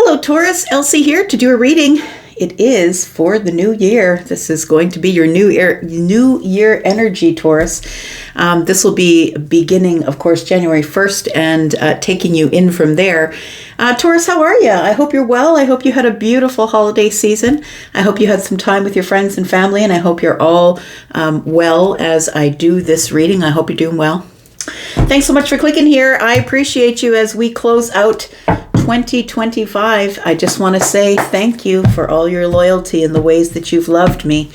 Hello Taurus, Elsie here to do a reading. It is for the new year. This is going to be your new year energy, Taurus. This will be beginning, of course, January 1st and taking you in from there. Taurus, how are you? I hope you're well. I hope you had a beautiful holiday season. I hope you had some time with your friends and family, and I hope you're all well as I do this reading. I hope you're doing well. Thanks so much for clicking here. I appreciate you as we close out 2025. I just want to say thank you for all your loyalty and the ways that you've loved me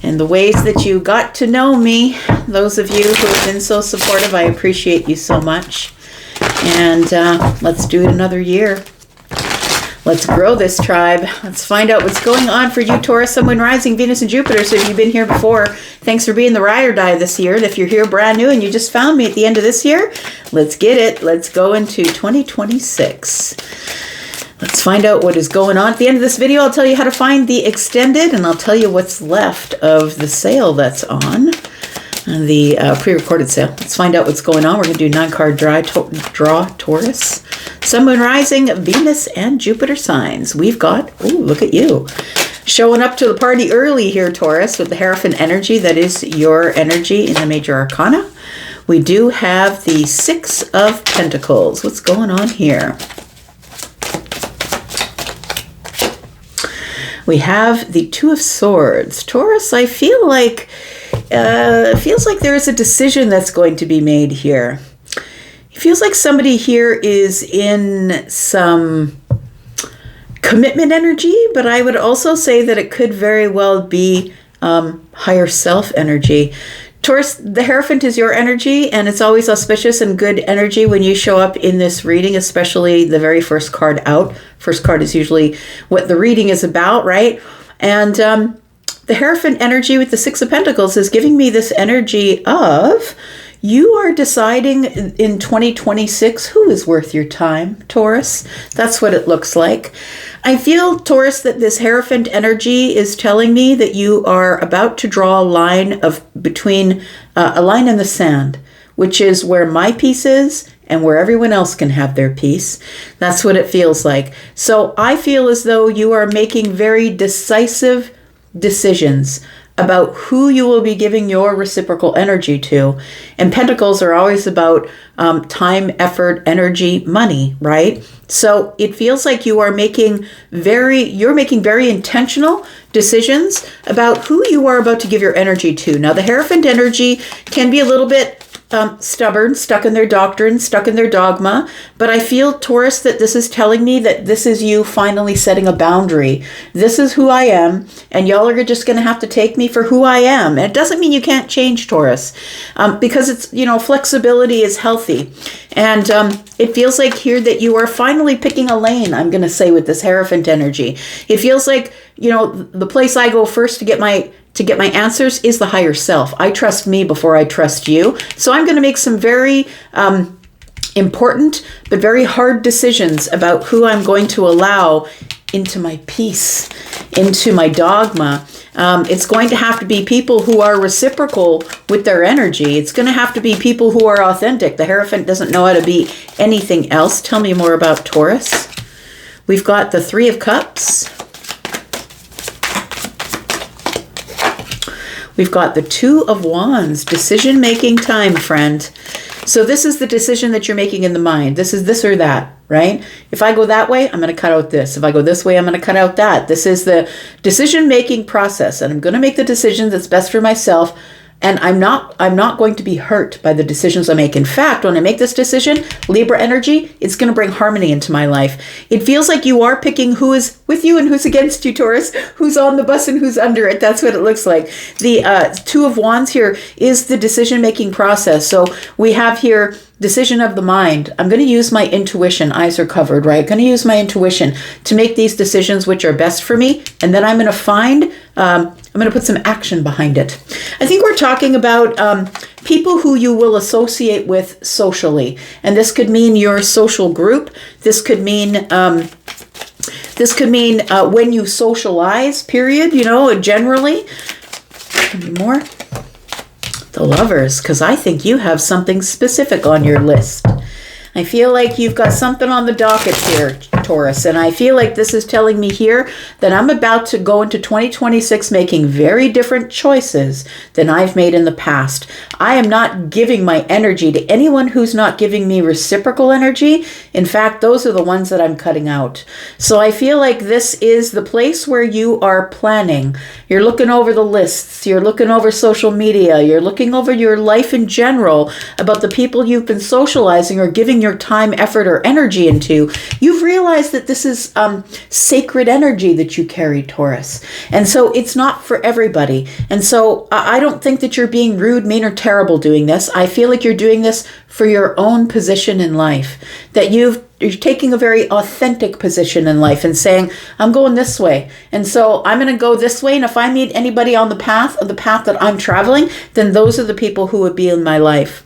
and the ways that you got to know me. Those of you who have been so supportive, I appreciate you so much. And let's do it another year. Let's grow this tribe. Let's find out what's going on for you, Taurus, Sun, Moon, Rising, Venus, and Jupiter. So if you've been here before, thanks for being the ride or die this year. And if you're here brand new and you just found me at the end of this year, let's get it. Let's go into 2026. Let's find out what is going on. At the end of this video, I'll tell you how to find the extended, and I'll tell you what's left of the sale that's on. The pre-recorded sale. Let's find out what's going on. We're going to do 9-card draw Taurus, Sun, Moon, Rising, Venus, and Jupiter signs. We've got, oh, look at you. Showing up to the party early here, Taurus, with the Hierophant energy. That is your energy in the Major Arcana. We do have the 6 of Pentacles. What's going on here? We have the 2 of Swords. Taurus, I feel like it feels like there is a decision that's going to be made here. It feels like somebody here is in some commitment energy, but I would also say that it could very well be higher self energy. Taurus, the Hierophant is your energy, and it's always auspicious and good energy when you show up in this reading, especially the very first card out. First card is usually what the reading is about, right? And the Hierophant energy with the 6 of Pentacles is giving me this energy of you are deciding in 2026 who is worth your time, Taurus. That's what it looks like. I feel, Taurus, that this Hierophant energy is telling me that you are about to draw a line between a line in the sand, which is where my piece is and where everyone else can have their piece. That's what it feels like. So I feel as though you are making very decisive decisions about who you will be giving your reciprocal energy to. And Pentacles are always about time, effort, energy, money, right? So it feels like you're making very intentional decisions about who you are about to give your energy to. Now, the Hierophant energy can be a little bit stubborn, stuck in their doctrine, stuck in their dogma. But I feel, Taurus, that this is telling me that this is you finally setting a boundary. This is who I am, and y'all are just going to have to take me for who I am. And it doesn't mean you can't change, Taurus, because it's, flexibility is healthy. And it feels like here that you are finally picking a lane, I'm going to say, with this Hierophant energy. It feels like, the place I go first to get my answers is the higher self. I trust me before I trust you. So I'm going to make some very important but very hard decisions about who I'm going to allow into my peace, into my dogma. It's going to have to be people who are reciprocal with their energy. It's going to have to be people who are authentic. The Hierophant doesn't know how to be anything else. Tell me more about Taurus. We've got the 3 of Cups. We've got the 2 of Wands, decision-making time, friend. So this is the decision that you're making in the mind. This is this or that, right? If I go that way, I'm going to cut out this. If I go this way, I'm going to cut out that. This is the decision-making process, and I'm going to make the decision that's best for myself. And I'm not going to be hurt by the decisions I make. In fact, when I make this decision, Libra energy, it's going to bring harmony into my life. It feels like you are picking who is with you and who's against you, Taurus, who's on the bus and who's under it. That's what it looks like. The 2 of Wands here is the decision-making process. So we have here decision of the mind. I'm going to use my intuition. Eyes are covered, right? I'm going to use my intuition to make these decisions which are best for me. And then I'm going to put some action behind it. I think we're talking about people who you will associate with socially. And this could mean your social group. This could mean when you socialize, period, generally. Any more? The Lovers, because I think you have something specific on your list. I feel like you've got something on the docket here, Taurus. And I feel like this is telling me here that I'm about to go into 2026 making very different choices than I've made in the past. I am not giving my energy to anyone who's not giving me reciprocal energy. In fact, those are the ones that I'm cutting out. So I feel like this is the place where you are planning. You're looking over the lists. You're looking over social media. You're looking over your life in general about the people you've been socializing or giving your time, effort, or energy into. You've realized that this is sacred energy that you carry, Taurus. And so it's not for everybody. And so I don't think that you're being rude, mean, or terrible doing this. I feel like you're doing this for your own position in life, that you're taking a very authentic position in life and saying, I'm going this way. And so I'm going to go this way. And if I meet anybody on the path that I'm traveling, then those are the people who would be in my life.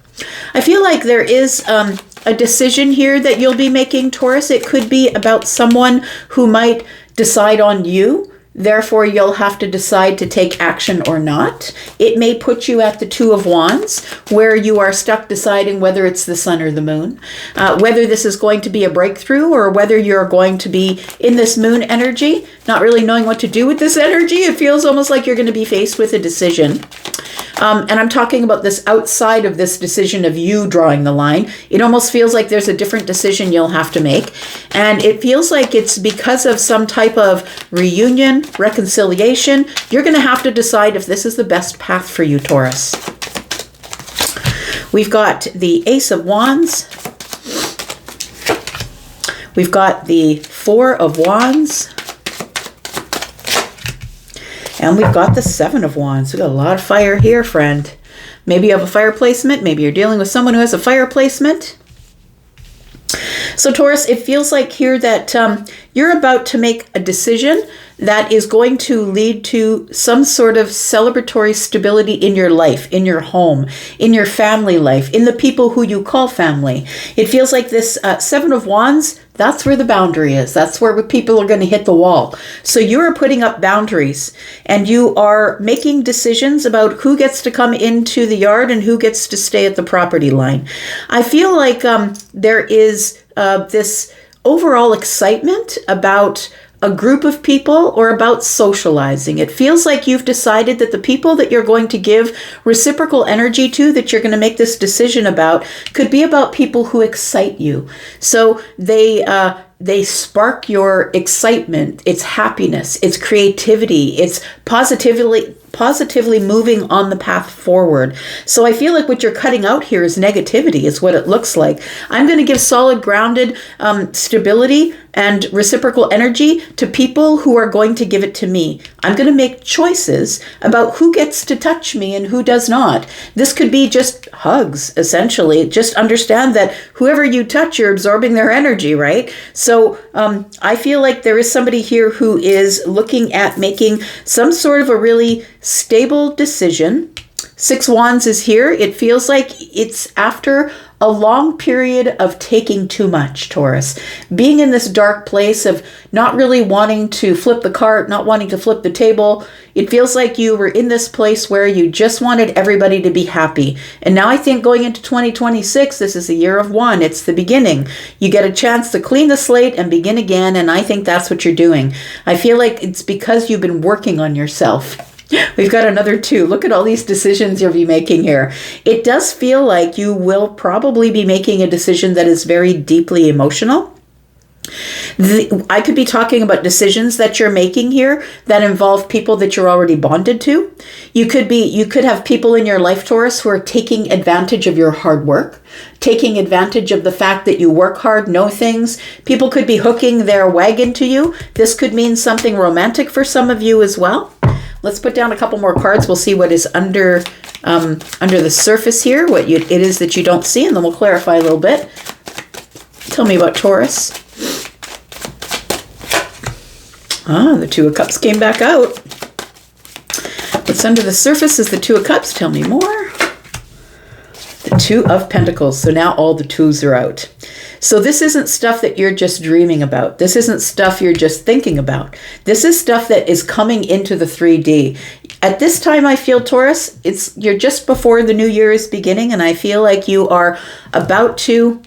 I feel like there is a decision here that you'll be making, Taurus. It could be about someone who might decide on you. Therefore, you'll have to decide to take action or not. It may put you at the Two of Wands, where you are stuck deciding whether it's the sun or the moon, whether this is going to be a breakthrough or whether you're going to be in this moon energy, not really knowing what to do with this energy. It feels almost like you're going to be faced with a decision. And I'm talking about this outside of this decision of you drawing the line. It almost feels like there's a different decision you'll have to make. And it feels like it's because of some type of reunion, reconciliation. You're going to have to decide if this is the best path for you, Taurus. We've got the Ace of Wands. We've got the Four of Wands. And we've got the Seven of Wands. We've got a lot of fire here, friend. Maybe you have a fire placement. Maybe you're dealing with someone who has a fire placement. So Taurus, it feels like here that you're about to make a decision that is going to lead to some sort of celebratory stability in your life, in your home, in your family life, in the people who you call family. It feels like this Seven of Wands, that's where the boundary is. That's where people are going to hit the wall. So you are putting up boundaries and you are making decisions about who gets to come into the yard and who gets to stay at the property line. I feel like there is this overall excitement about a group of people or about socializing. It feels like you've decided that the people that you're going to give reciprocal energy to, that you're going to make this decision about, could be about people who excite you. So they spark your excitement, it's happiness, it's creativity, it's positively moving on the path forward. So I feel like what you're cutting out here is negativity, is what it looks like. I'm going to give solid, grounded stability and reciprocal energy to people who are going to give it to me. I'm going to make choices about who gets to touch me and who does not. This could be just hugs, essentially. Just understand that whoever you touch, you're absorbing their energy, right? So I feel like there is somebody here who is looking at making some sort of a really stable decision. Six Wands is here. It feels like it's after a long period of taking too much, Taurus. Being in this dark place of not really wanting to flip the cart, not wanting to flip the table. It feels like you were in this place where you just wanted everybody to be happy. And now I think going into 2026, this is the year of one. It's the beginning. You get a chance to clean the slate and begin again. And I think that's what you're doing. I feel like it's because you've been working on yourself. We've got another two. Look at all these decisions you'll be making here. It does feel like you will probably be making a decision that is very deeply emotional. I could be talking about decisions that you're making here that involve people that you're already bonded to. You could have people in your life, Taurus, who are taking advantage of your hard work, taking advantage of the fact that you work hard, know things. People could be hooking their wagon to you. This could mean something romantic for some of you as well. Let's put down a couple more cards. We'll see what is under the surface here, what it is that you don't see, and then we'll clarify a little bit. Tell me about Taurus. The Two of Cups came back out. What's under the surface is the Two of Cups. Tell me more. The Two of Pentacles. So now all the twos are out. So this isn't stuff that you're just dreaming about. This isn't stuff you're just thinking about. This is stuff that is coming into the 3D. At this time, I feel, Taurus, you're just before the new year is beginning, and I feel like you are about to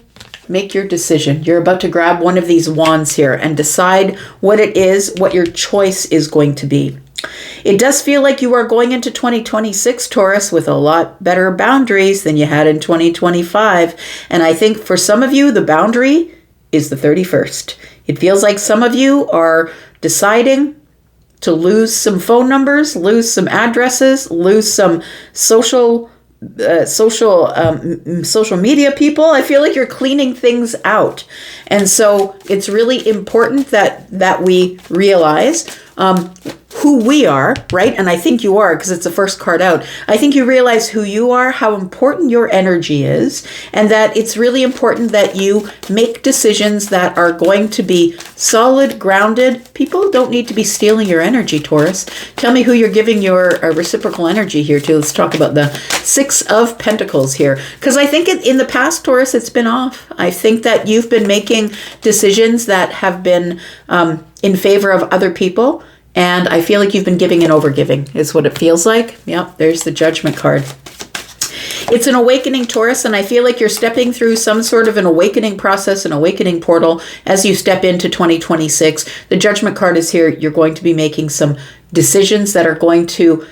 make your decision. You're about to grab one of these wands here and decide what it is, what your choice is going to be. It does feel like you are going into 2026, Taurus, with a lot better boundaries than you had in 2025. And I think for some of you, the boundary is the 31st. It feels like some of you are deciding to lose some phone numbers, lose some addresses, lose some social media people. I feel like you're cleaning things out. And so it's really important that we realize who we are, right? And I think you are, because it's the first card out. I think you realize who you are, how important your energy is, and that it's really important that you make decisions that are going to be solid, grounded. People don't need to be stealing your energy, Taurus. Tell me who you're giving your reciprocal energy here to. Let's talk about the Six of Pentacles here. Because I think in the past, Taurus, it's been off. I think that you've been making decisions that have been in favor of other people. And I feel like you've been giving and overgiving is what it feels like. Yep, there's the Judgment card. It's an awakening, Taurus, and I feel like you're stepping through some sort of an awakening process, an awakening portal as you step into 2026. The Judgment card is here. You're going to be making some decisions that are going to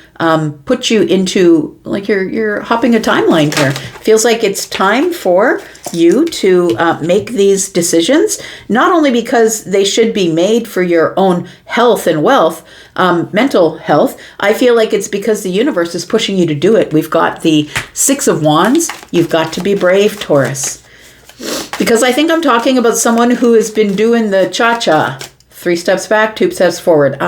put you into, like you're hopping a timeline here. Feels like it's time for you to make these decisions, not only because they should be made for your own health and wealth, mental health. I feel like it's because the universe is pushing you to do it. We've got the Six of Wands. You've got to be brave, Taurus. Because I think I'm talking about someone who has been doing the cha-cha. 3 steps back, 2 steps forward.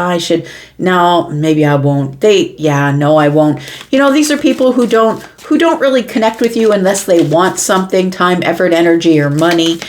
No, maybe I won't. No, I won't. You know, these are people who don't really connect with you unless they want something, time, effort, energy, or money.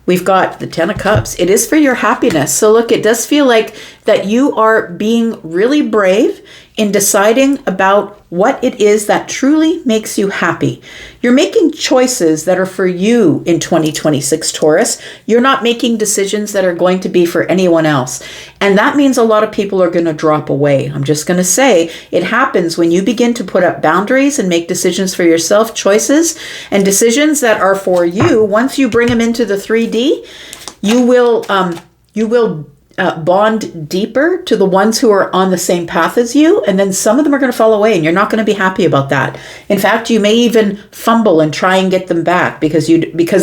We've got the 10 of Cups. It is for your happiness. So look, it does feel like that you are being really brave in deciding about what it is that truly makes you happy. You're making choices that are for you in 2026, Taurus. You're not making decisions that are going to be for anyone else. And that means a lot of people are going to drop away. I'm just going to say it happens when you begin to put up boundaries and make decisions for yourself, choices and decisions that are for you. Once you bring them into the 3D, you will bond deeper to the ones who are on the same path as you, and then some of them are going to fall away and you're not going to be happy about that. In fact, you may even fumble and try and get them back because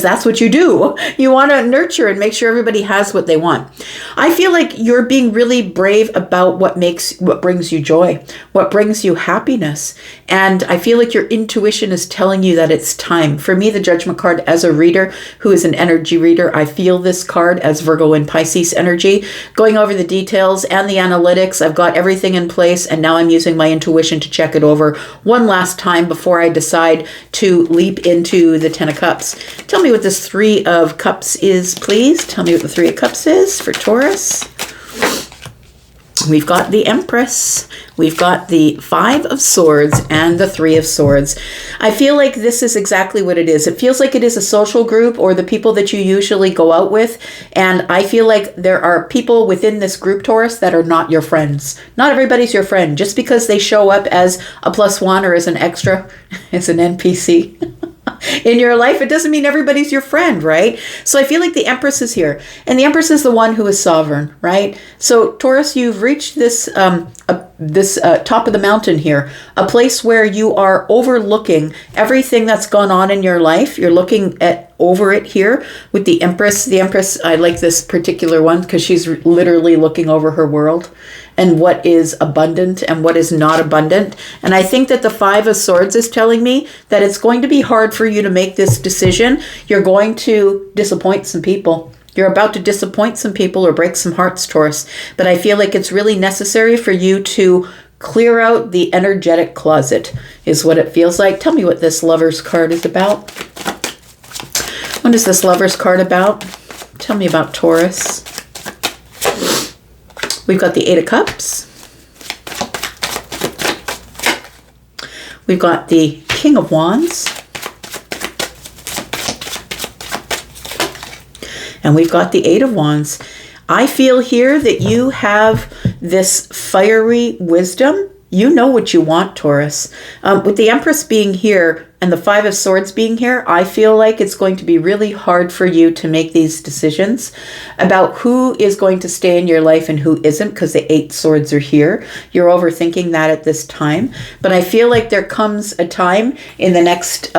that's what you do. You want to nurture and make sure everybody has what they want. I feel like you're being really brave about what brings you joy, what brings you happiness. And I feel like your intuition is telling you that it's time. For me, the Judgment card, as a reader who is an energy reader, I feel this card as Virgo and Pisces energy. Going over the details and the analytics, I've got everything in place, and now I'm using my intuition to check it over one last time before I decide to leap into the 10 of Cups. Tell me what this 3 of Cups is, please. Tell me what the 3 of Cups is for Taurus. We've got the Empress, we've got the 5 of Swords, and the 3 of Swords. I feel like this is exactly what it is. It feels like it is a social group or the people that you usually go out with. And I feel like there are people within this group, Taurus, that are not your friends. Not everybody's your friend. Just because they show up as a +1 or as an extra, as an NPC. In your life, it doesn't mean everybody's your friend, right? So I feel like the Empress is here, and the Empress is the one who is sovereign, right? So Taurus, you've reached this top of the mountain here, a place where you are overlooking everything that's gone on in your life. You're looking over it here with the Empress. The Empress, I like this particular one because she's literally looking over her world and what is abundant and what is not abundant. And I think that the 5 of Swords is telling me that it's going to be hard for you to make this decision. You're going to disappoint some people. You're about to disappoint some people or break some hearts, Taurus. But I feel like it's really necessary for you to clear out the energetic closet, is what it feels like. Tell me what this Lover's card is about. What is this Lover's card about? Tell me about Taurus. We've got the 8 of Cups. We've got the King of Wands. And we've got the 8 of Wands. I feel here that you have this fiery wisdom. You know what you want, Taurus. With the Empress being here, and the Five of Swords being here, I feel like it's going to be really hard for you to make these decisions about who is going to stay in your life and who isn't, because the Eight Swords are here. You're overthinking that at this time. But I feel like there comes a time in the next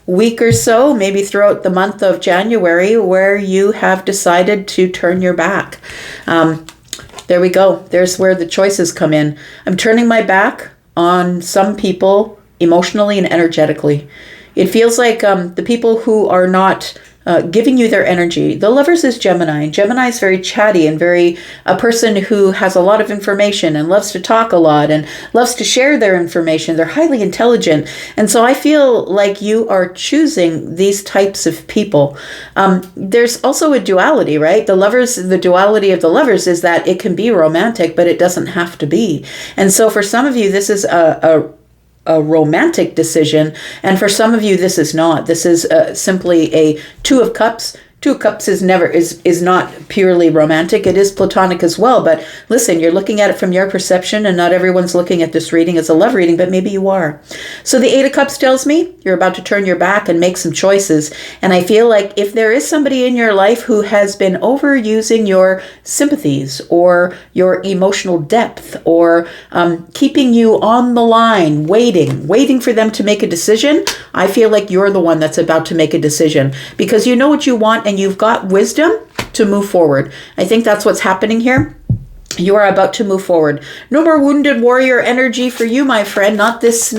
week or so, maybe throughout the month of January, where you have decided to turn your back. There we go. There's where the choices come in. I'm turning my back on some people emotionally and energetically. It feels like the people who are not giving you their energy. The Lovers is Gemini. Gemini is very chatty and very a person who has a lot of information and loves to talk a lot and loves to share their information. They're highly intelligent. And so I feel like you are choosing these types of people. There's also a duality, right? The duality of the Lovers is that it can be romantic, but it doesn't have to be. And so for some of you, this is a romantic decision, and for some of you this is not. This is simply a Two of Cups. Two of Cups is not purely romantic. It is platonic as well, but listen, you're looking at it from your perception, and not everyone's looking at this reading as a love reading, but maybe you are. So the Eight of Cups tells me you're about to turn your back and make some choices, and I feel like if there is somebody in your life who has been overusing your sympathies or your emotional depth or keeping you on the line, waiting for them to make a decision, I feel like you're the one that's about to make a decision because you know what you want and you've got wisdom to move forward. I think that's what's happening here. You are about to move forward. No more wounded warrior energy for you, my friend. Not this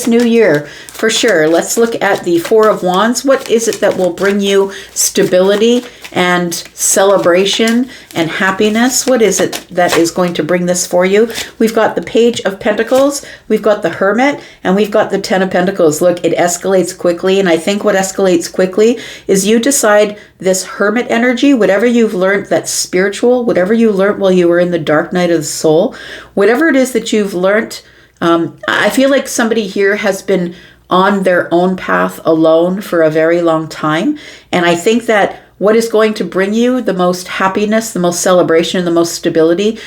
new year, for sure. Let's look at the Four of Wands. What is it that will bring you stability and celebration and happiness? What is it that is going to bring this for you? We've got the Page of Pentacles, we've got the Hermit, and we've got the Ten of Pentacles. Look, it escalates quickly, and I think what escalates quickly is you decide this Hermit energy, whatever you've learned that's spiritual, whatever you learned while you were in the dark night of the soul, whatever it is that you've learned, I feel like somebody here has been on their own path alone for a very long time, and I think that what is going to bring you the most happiness, the most celebration, the most stability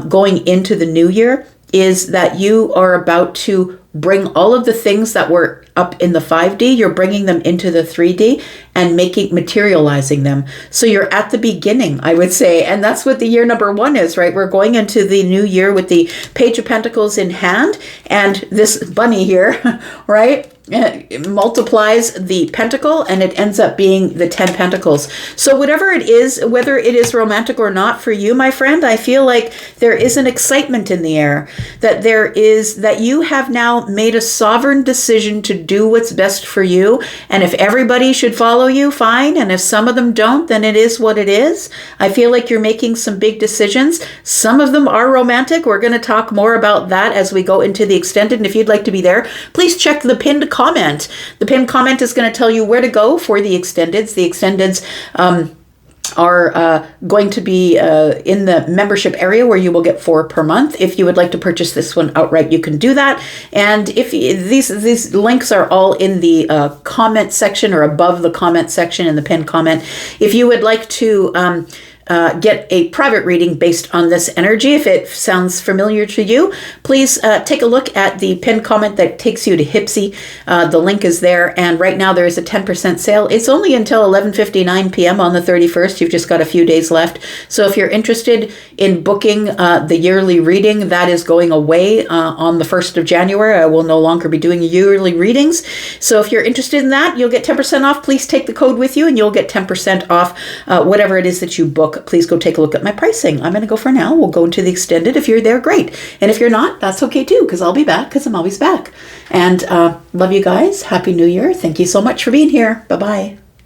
going into the new year is that you are about to bring all of the things that were up in the 5D, you're bringing them into the 3D and materializing them. So you're at the beginning, I would say. And that's what the year number 1 is, right? We're going into the new year with the Page of Pentacles in hand and this bunny here, right? It multiplies the pentacle and it ends up being the 10 pentacles. So whatever it is, whether it is romantic or not for you, my friend, I feel like there is an excitement in the air, that you have now made a sovereign decision to do what's best for you. And if everybody should follow you, fine. And if some of them don't, then it is what it is. I feel like you're making some big decisions. Some of them are romantic. We're going to talk more about that as we go into the extended. And if you'd like to be there, please check the pinned comment. The pinned comment is going to tell you where to go for the extendeds. The extendeds are going to be in the membership area where you will get 4 per month. If you would like to purchase this one outright, you can do that. And if these links are all in the comment section or above the comment section in the pinned comment. If you would like to get a private reading based on this energy, if it sounds familiar to you, please take a look at the pinned comment that takes you to Hypsee. The link is there, and right now there is a 10% sale. It's only until 11:59 p.m. on the 31st. You've just got a few days left. So if you're interested in booking the yearly reading, that is going away on the 1st of January. I will no longer be doing yearly readings. So if you're interested in that, you'll get 10% off. Please take the code with you, and you'll get 10% off whatever it is that you book. Please go take a look at my pricing. I'm going to go for now. We'll go into the extended. If you're there, great. And if you're not, that's okay too, because I'll be back, because I'm always back. And love you guys. Happy New Year. Thank you so much for being here. Bye-bye.